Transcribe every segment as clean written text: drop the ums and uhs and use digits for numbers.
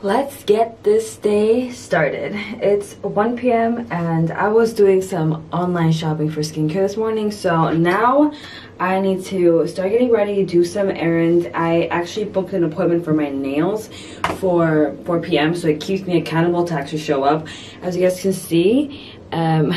Let's get this day started. It's 1 p.m. and I was doing some online shopping for skincare this morning, so now I need to start getting ready, do some errands. I actually booked an appointment for my nails for 4 p.m. so it keeps me accountable to actually show up. As you guys can see, I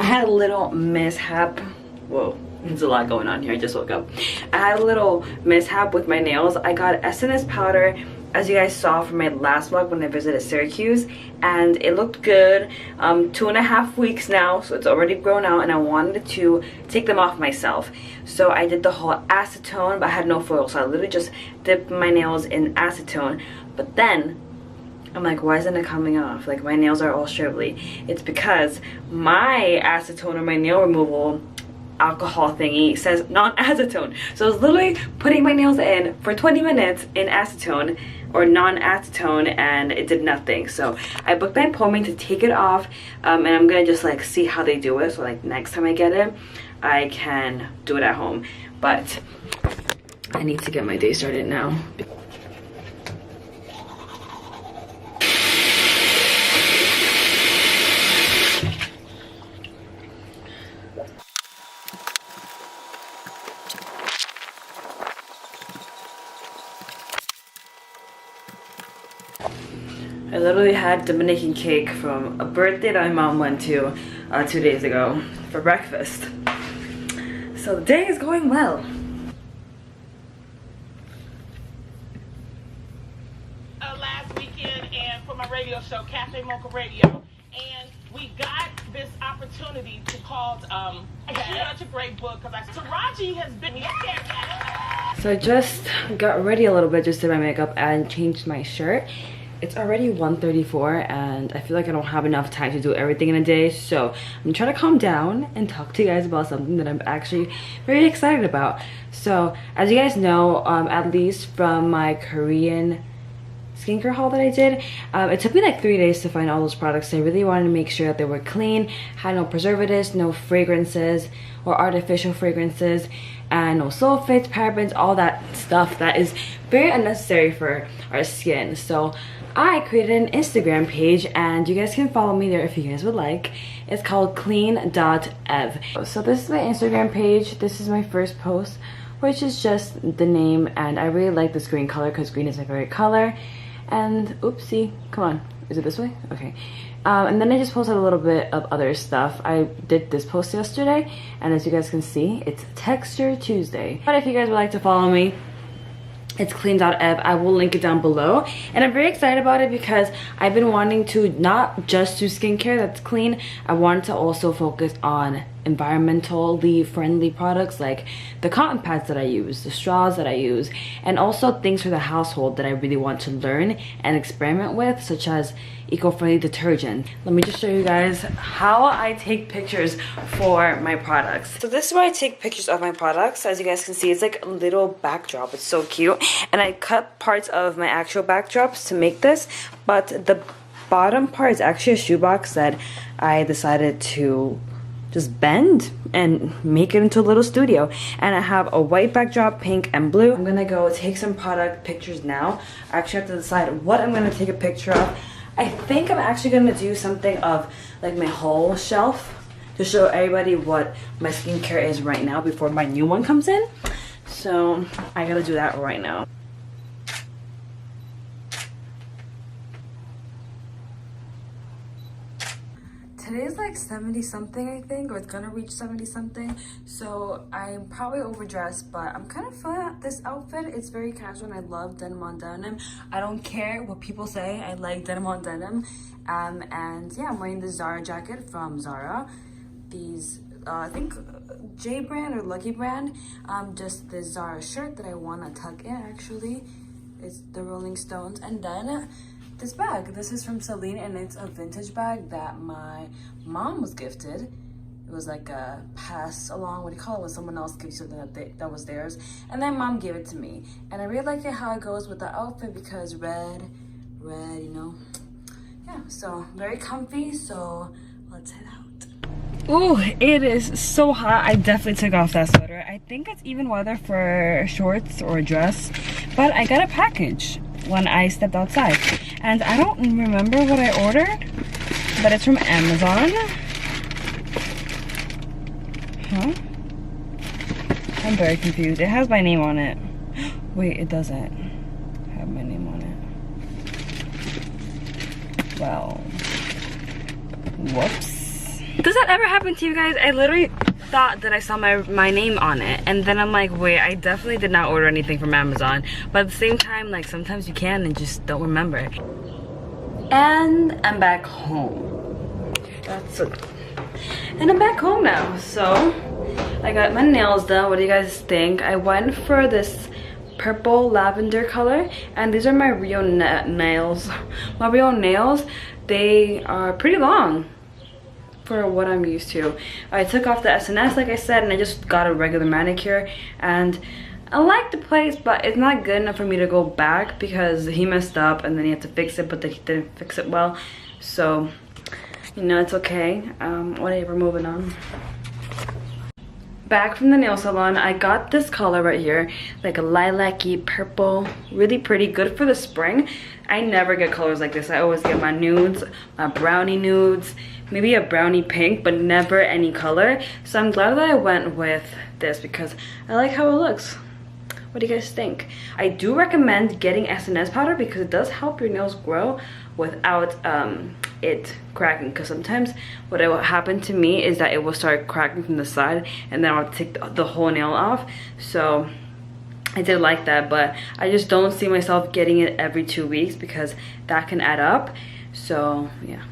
had a little mishap. Whoa, there's a lot going on here. I just woke up. I had a little mishap with my nails. I got SNS powder, as you guys saw from my last vlog when I visited Syracuse, and it looked good. 2.5 weeks now, so it's already grown out, and I wanted to take them off myself. So I did the whole acetone, but I had no foil, so I literally just dipped my nails in acetone. But then I'm like, why isn't it coming off? Like, my nails are all shrivelly. It's because my acetone, or my nail removal alcohol thingy, says non-acetone. So I was literally putting my nails in for 20 minutes in acetone or non-acetone, and it did nothing. So I booked an appointment to take it off, and I'm gonna just like see how they do it, so like next time I get it I can do it at home. But I need to get my day started now. I literally had Dominican cake from a birthday that my mom went to 2 days ago for breakfast. So the day is going well. Last weekend, and for my radio show, Cafe Mocha Radio, and we got this opportunity to call such a great book, because Taraji has been So I just got ready a little bit, just did my makeup and changed my shirt. It's already 1:34 and I feel like I don't have enough time to do everything in a day, so I'm trying to calm down and talk to you guys about something that I'm actually very excited about. So as you guys know, at least from my Korean skincare haul that I did, it took me like 3 days to find all those products. I really wanted to make sure that they were clean, had no preservatives, no fragrances or artificial fragrances, and no sulfates, parabens, all that stuff that is very unnecessary for our skin. So I created an Instagram page, and you guys can follow me there if you guys would like. It's called clean.ev. So this is my Instagram page. This is my first post, which is just the name, and I really like this green color because green is my favorite color. And oopsie, come on, is it this way? Okay. And then I just posted a little bit of other stuff. I did this post yesterday, and as you guys can see, it's Texture Tuesday. But if you guys would like to follow me, it's clean.ev. I will link it down below, and I'm very excited about it because I've been wanting to not just do skincare that's clean. I want to also focus on environmentally friendly products, like the cotton pads that I use, the straws that I use, and also things for the household that I really want to learn and experiment with, such as eco-friendly detergent. Let me just show you guys how I take pictures for my products. So this is where I take pictures of my products. As you guys can see, it's like a little backdrop. It's so cute, and I cut parts of my actual backdrops to make this, but the bottom part is actually a shoebox that I decided to just bend and make it into a little studio. And I have a white backdrop, pink and blue. I'm gonna go take some product pictures now. I actually have to decide what I'm gonna take a picture of. I think I'm actually gonna do something of like my whole shelf to show everybody what my skincare is right now before my new one comes in. So I gotta do that right now. Today's like 70 something, I think, or it's gonna reach 70 something. So I'm probably overdressed, but I'm kind of feeling this outfit. It's very casual and I love denim on denim. I don't care what people say, I like denim on denim. And yeah, I'm wearing the Zara jacket from Zara. These, I think J brand or Lucky brand. Just the Zara shirt that I wanna tuck in actually. It's the Rolling Stones. And then this bag, this is from Celine, and it's a vintage bag that my mom was gifted. It was like a pass along, what do you call it, when someone else gives you something that was theirs, and then mom gave it to me. And I really like it how it goes with the outfit because red, you know. Yeah, so very comfy, so let's head out. Oh, it is so hot. I definitely took off that sweater. I think it's even weather for shorts or a dress, but I got a package when I stepped outside. And I don't remember what I ordered, but it's from Amazon. Huh? I'm very confused. It has my name on it. Wait, it doesn't have my name on it. Well, whoops. Does that ever happen to you guys? I literally thought that I saw my name on it, and then I'm like, wait, I definitely did not order anything from Amazon. But at the same time, like, sometimes you can and just don't remember. And I'm back home. And I'm back home now. So I got my nails done. What do you guys think? I went for this purple lavender color, and these are my real nails. My real nails, they are pretty long for what I'm used to. I took off the SNS, like I said, and I just got a regular manicure, and I like the place, but it's not good enough for me to go back because he messed up and then he had to fix it, but he didn't fix it well. So, you know, it's okay. Whatever, moving on. Back from the nail salon, I got this color right here, like a lilac-y purple, really pretty, good for the spring. I never get colors like this. I always get my nudes, my brownie nudes, maybe a brownie pink, but never any color. So I'm glad that I went with this because I like how it looks. What do you guys think? I do recommend getting SNS powder because it does help your nails grow without it cracking, because sometimes what will happen to me is that it will start cracking from the side and then I'll take the whole nail off. So I did like that, but I just don't see myself getting it every 2 weeks because that can add up. So yeah,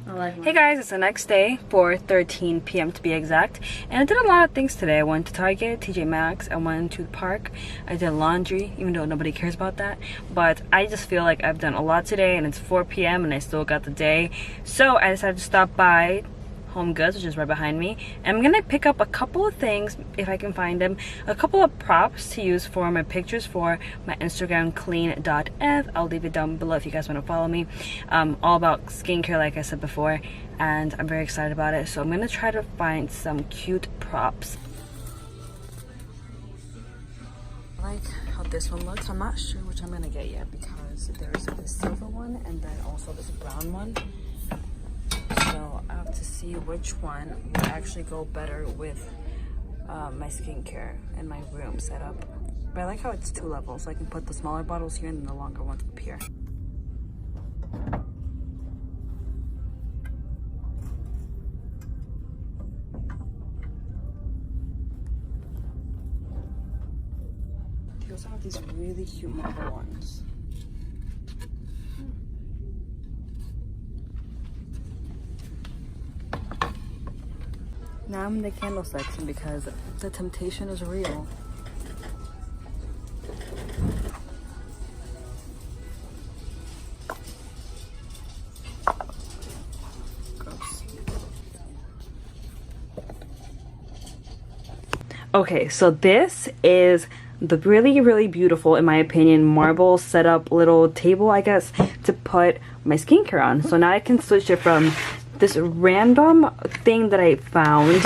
I like mine. Hey guys, it's the next day, 4:13 p.m. to be exact, and I did a lot of things today. I went to Target, TJ Maxx, I went to the park, I did laundry, even though nobody cares about that, but I just feel like I've done a lot today, and it's 4 p.m. and I still got the day. So I decided to stop by Home Goods, which is right behind me, and I'm gonna pick up a couple of things if I can find them, a couple of props to use for my pictures for my Instagram, clean.f. I'll leave it down below if you guys want to follow me. All about skincare, like I said before, and I'm very excited about it. So I'm gonna try to find some cute props. I like how this one looks. I'm not sure which I'm gonna get yet because there's this silver one and then also this brown one. So I have to see which one will actually go better with my skincare and my room setup. But I like how it's 2 levels, so I can put the smaller bottles here and then the longer ones up here. They also have these really cute marble ones. Now I'm in the candle section because the temptation is real. Gross. Okay, so this is the really beautiful, in my opinion, marble setup little table, I guess, to put my skincare on. So now I can switch it from this random thing that I found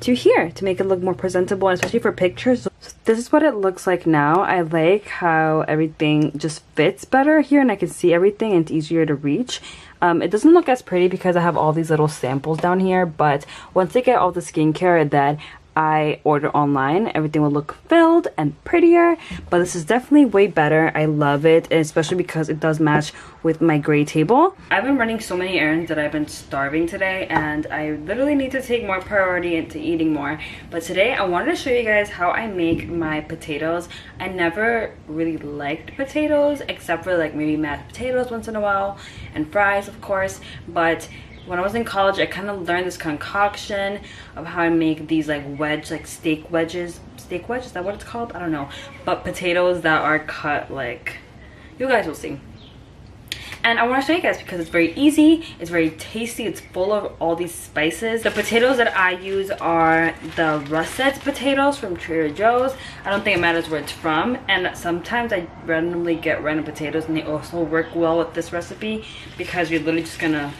to here to make it look more presentable, and especially for pictures. So this is what it looks like now. I like how everything just fits better here and I can see everything and it's easier to reach. It doesn't look as pretty because I have all these little samples down here, but once I get all the skincare that I order online, everything will look filled and prettier. But this is definitely way better. I love it, and especially because it does match with my gray table. I've been running so many errands that I've been starving today, and I literally need to take more priority into eating more. But today I wanted to show you guys how I make my potatoes. I never really liked potatoes except for like maybe mashed potatoes once in a while and fries, of course. But when I was in college, I kind of learned this concoction of how I make these like steak wedges. Steak wedge, is that what it's called? I don't know. But potatoes that are cut like, you guys will see. And I want to show you guys because it's very easy, it's very tasty, it's full of all these spices. The potatoes that I use are the russet potatoes from Trader Joe's. I don't think it matters where it's from. And sometimes I randomly get random potatoes and they also work well with this recipe because you're literally just gonna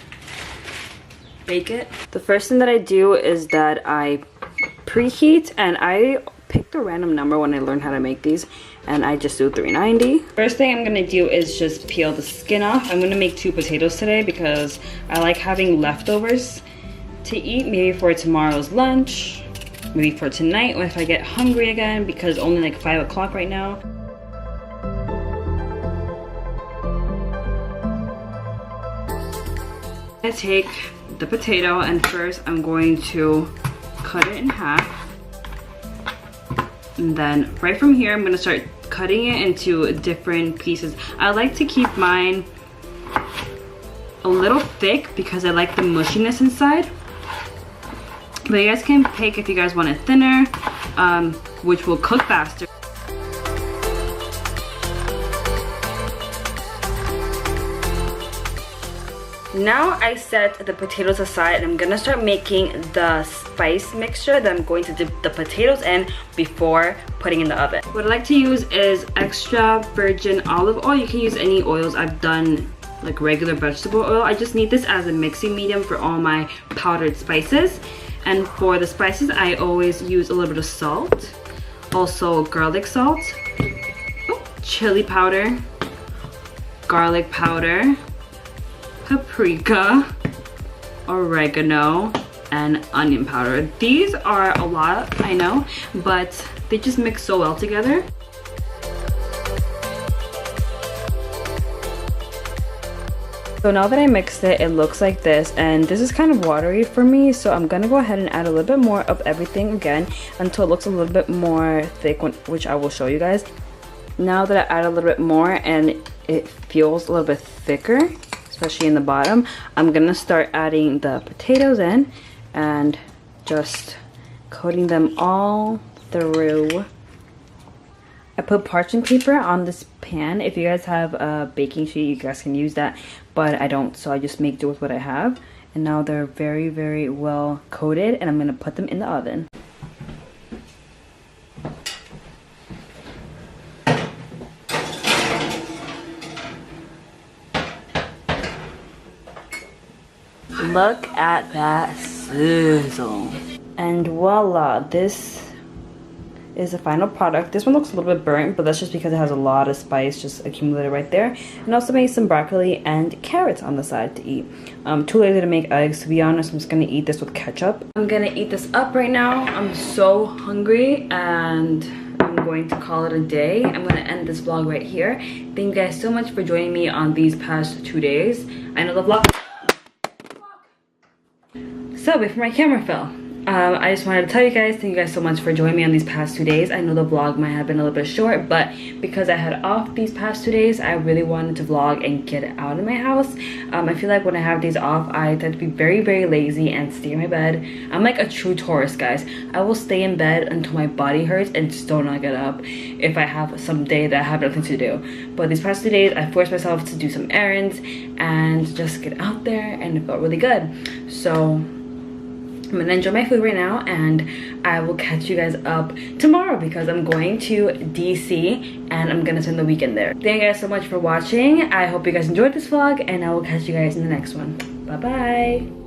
bake it. The first thing that I do is that I preheat, and I picked a random number when I learned how to make these, and I just do 390. First thing I'm gonna do is just peel the skin off. I'm gonna make 2 potatoes today because I like having leftovers to eat, maybe for tomorrow's lunch, maybe for tonight if I get hungry again, because only like 5 o'clock right now. I take the potato, and first I'm going to cut it in half, and then right from here I'm going to start cutting it into different pieces. I like to keep mine a little thick because I like the mushiness inside, but you guys can pick if you guys want it thinner, which will cook faster. Now I set the potatoes aside, and I'm gonna start making the spice mixture that I'm going to dip the potatoes in before putting in the oven. What I like to use is extra virgin olive oil. You can use any oils. I've done like regular vegetable oil. I just need this as a mixing medium for all my powdered spices. And for the spices, I always use a little bit of salt, also garlic salt, chili powder, garlic powder, paprika, oregano, and onion powder. These are a lot, I know, but they just mix so well together. So now that I mixed it, it looks like this, and this is kind of watery for me, so I'm gonna go ahead and add a little bit more of everything again until it looks a little bit more thick, which I will show you guys. Now that I add a little bit more and it feels a little bit thicker, especially in the bottom, I'm gonna start adding the potatoes in and just coating them all through. I put parchment paper on this pan. If you guys have a baking sheet, you guys can use that, but I don't, so I just make do with what I have. And now they're very, very well coated, and I'm gonna put them in the oven. Look at that sizzle. And voila, this is the final product. This one looks a little bit burnt, but that's just because it has a lot of spice just accumulated right there. And also made some broccoli and carrots on the side to eat. Too lazy to make eggs, to be honest. I'm just gonna eat this with ketchup. I'm gonna eat this up right now. I'm so hungry, and I'm going to call it a day. I'm gonna end this vlog right here. Thank you guys so much for joining me on these past 2 days. I know the vlog. So before my camera fell, I just wanted to tell you guys, thank you guys so much for joining me on these past 2 days. I know the vlog might have been a little bit short, but because I had off these past 2 days, I really wanted to vlog and get out of my house. I feel like when I have days off, I tend to be very, very lazy and stay in my bed. I'm like a true Taurus, guys. I will stay in bed until my body hurts and still not get up if I have some day that I have nothing to do. But these past 2 days, I forced myself to do some errands and just get out there, and it felt really good. So I'm gonna enjoy my food right now, and I will catch you guys up tomorrow because I'm going to DC and I'm gonna spend the weekend there. Thank you guys so much for watching. I hope you guys enjoyed this vlog, and I will catch you guys in the next one. Bye bye.